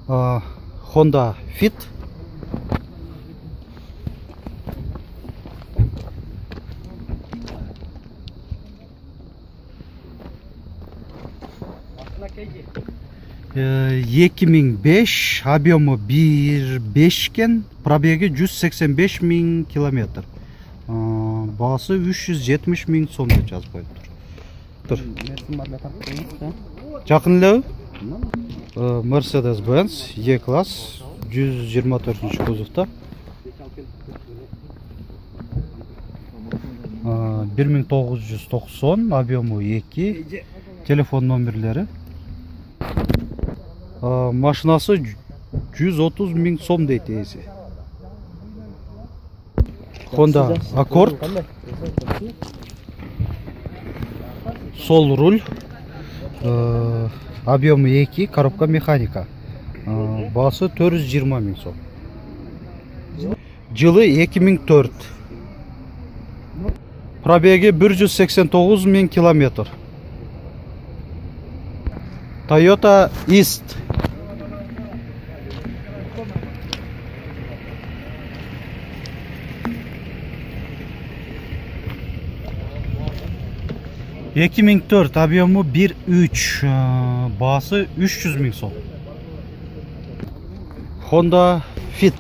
Honda Fit. Екі мың 5, объемы 1.5 кен, пробеги 185 000 километр. Басы 370 000 сом деп жазып қойып тұр. Жақынлау Mercedes-Benz E-класс 124 кузовта. 1990, объемы 2, телефон номерлері. Машинасы 130 000 сом дейді есі. Honda Accord. Сол руль. Объемы 2, коробка механика. Басы 420 000 сом. Жылы 2004. Пробеги 189 000 километр. Toyota East. Екі мың 4, объемы 1.3, басы 300 000 сом. Honda Fit.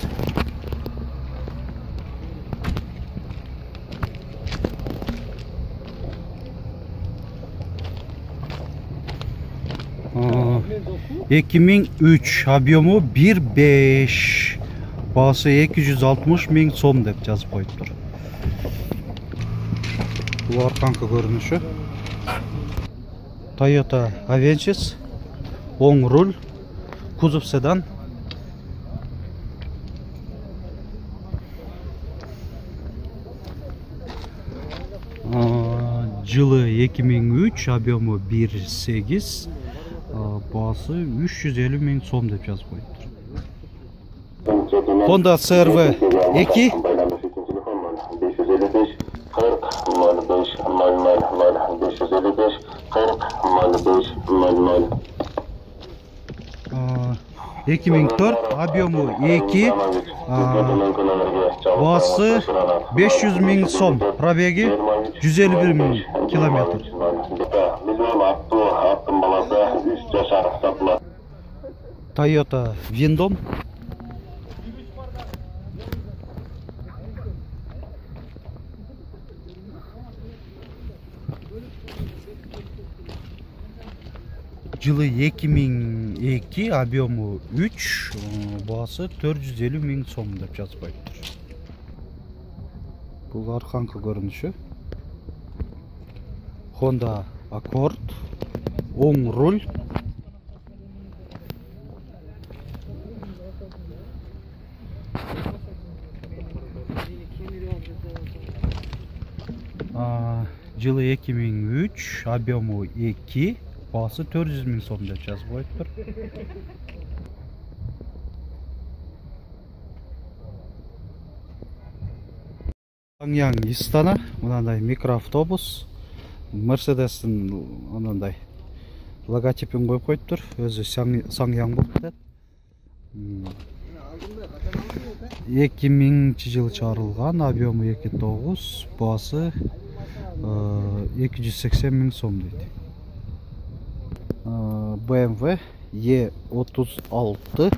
Екі мың 3, объемы 1.5, басы 260 000 сом деп жазып қойып тұр. Бұл арқаңқы көрініші. Toyota Avensis, оң руль, кузов седан. Жылы 2003, объемы 1.8, басы 350 000 сом деп жазып қойып тұр. Honda CR-V 2. Екі мың 4, объемы 2, басы 500 000 сом, пробеги 151 000 километр. Toyota Windom. Жылы 2002, объемы 3, басы 450 000 сом деп жазып қойып тұр. Бұл арқаңқы көрініші. Honda Accord, оң руль. Жылы 2003, объемы 2, басы 400 000 сом деп жазып қойып тұр. Саңяң Истана, мынандай микроавтобус. Mercedes-тің мынандай логотипін қойып қойып тұр. Өзі Саңяң болды. 2000 жылы шығарылған, объемы 2.9, басы 280 000 сом дейді. BMW E36.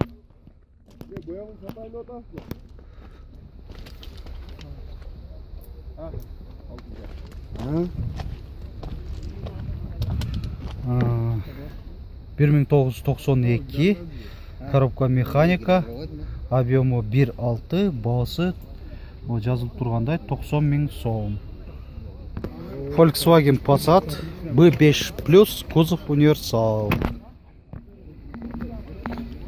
Bir 1992, коробка механика, объемы 1.6, басы жазылып тұрғандай 90 000 сом. Volkswagen Passat B5+, кузов универсал.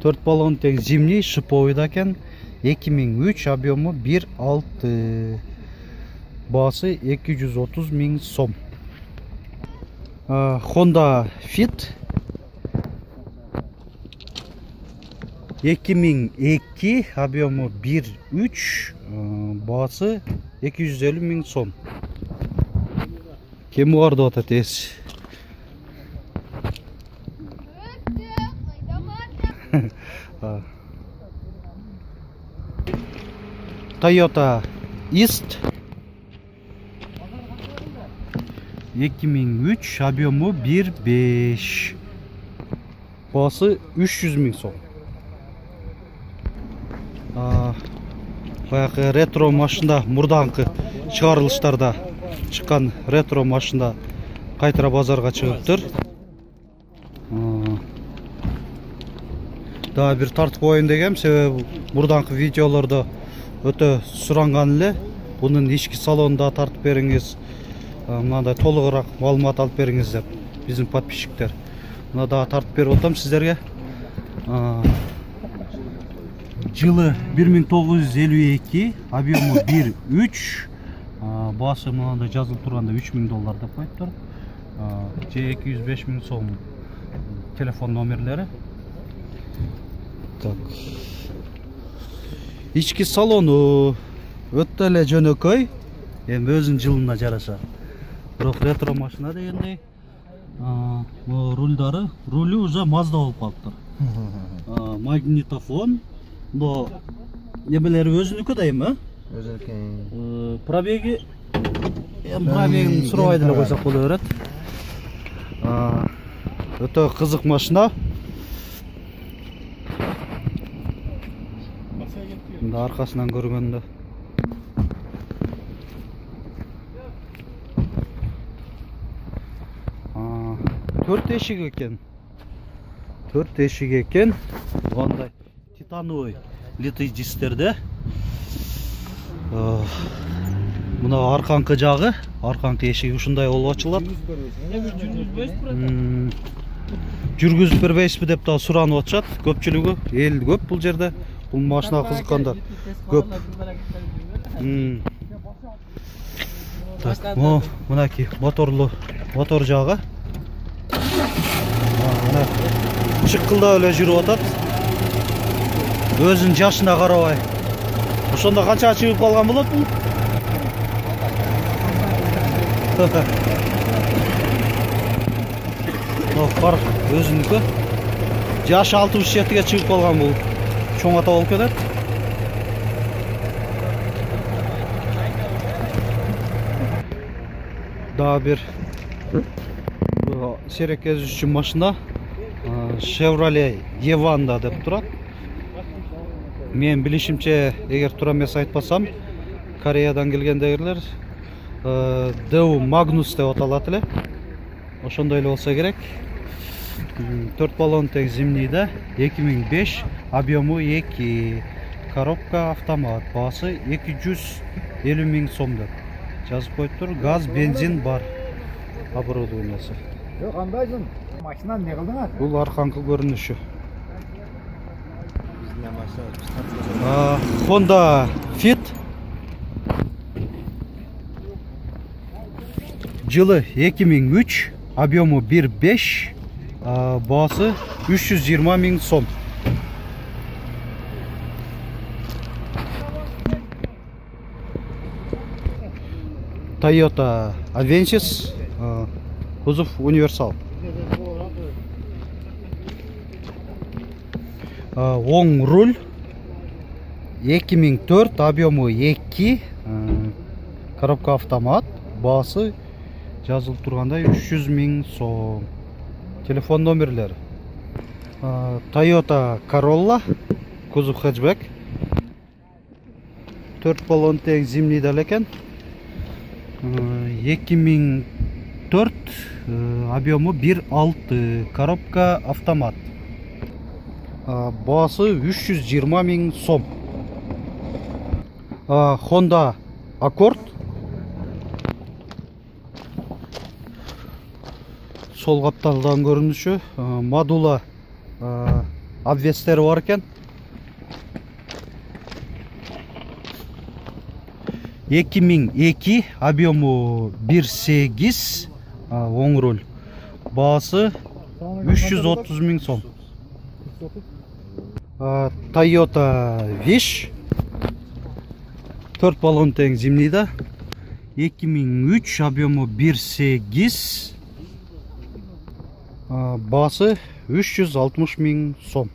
4 баллон тек зимний, шиповый екен. 2003, объемы 1.6, басы 230 000 сом. Honda Fit 2002, объемы 1.3, басы 250 000 сом. Кем vardı o tates? Toyota East 2003, объемы 1.5, басы 300 000 сом. Баягы ретро машина, мурдаңкы чыгарылыштарда чыккан ретро машина кайтара базарга чыгыптыр. Дагы бир тартып коеюн дегем, себеби мурдаңкы видеолордо өтө суранган эле. Бунун ички салонун да тартып бериңиз, мындай толугураак маалымат алып бериңиз деп биздин подписчиктер. Мына дагы тартып берип атам сиздерге. Жылы 1952, объемы 1.3, басы мынандай жазылып турганда $3000 деп коюптур. Же 205 000 сом телефон номерлери. Так. Ички салону өтө эле жөнөкөй, эми өзүнүн жылына жараша. Бирок ретро машина дегендей, рульдары, рулю уже Mazda болуп калыптыр. Магнитофон, но эмелери өзүнүкү да эми, өзүнүкү. Пробеги пробегин сурабай деле койсок боло берет. Өтө кызык машина. Мында аркасынан көргөндө. Төрт эшик экен. Төрт эшик экен. Мындай титановый литый дистерде. Мына арканкы жагы, арканкы эшиги ушундай болуп ачылат. Жүргүзүп бербейсизби деп да суранып атышат. Көпчүлүгү, эл көп бул жерде. Бул машинага кызыккандар көп. Так, мынакей мотор жагы. Мына чыккылдап эле жүрүп атат. Өзүнүн жашына карабай. Ошондо канча чыгып калган болот бул? Бар өзүнүкү. Жашы 67-ге чыгып калган бул. Чоң ата болуп кетет. Дагы бир серек кезүүчү машина. Chevrolet Evanda деп турат. Мен билишимче, эгер туура эмес айтпасам, Кореядан келгендегилер Deo Magnus деп аталат эле. Ошондой эле болсо керек. 4 баллон тең зимнийде, 2005, объемы 2, коробка автомат, басы 250 000 сом деп жазып коюптур. Газ, бензин бар оборудованиясы. Кандайсың? Машинаны не кылдыңар? Бул арканкы көрүнүшү. Honda Fit. Жылы 2003, объемы 1.5, басы 320 000 сом. Toyota Avensis, кузов универсал. Оң руль, 2004, объемы 2, коробка автомат, басы жазылып тургандай 300 000 сом. Телефон номерлери. Toyota Corolla, кузов хэтчбэк. 4 баллон тең зимний деле экен. 2004, объемы 1.6, коробка автомат. Басы 320 000 сом. Honda Accord. Сол капталдан көрүнүшү, модула обвестери бар экен. 2002, объемы 1.8, оң руль. Басы 330 000 сом. Toyota Wish. 4 баллон тең зимнийде. 2003, объемы 1.8, басы 360 000 сом.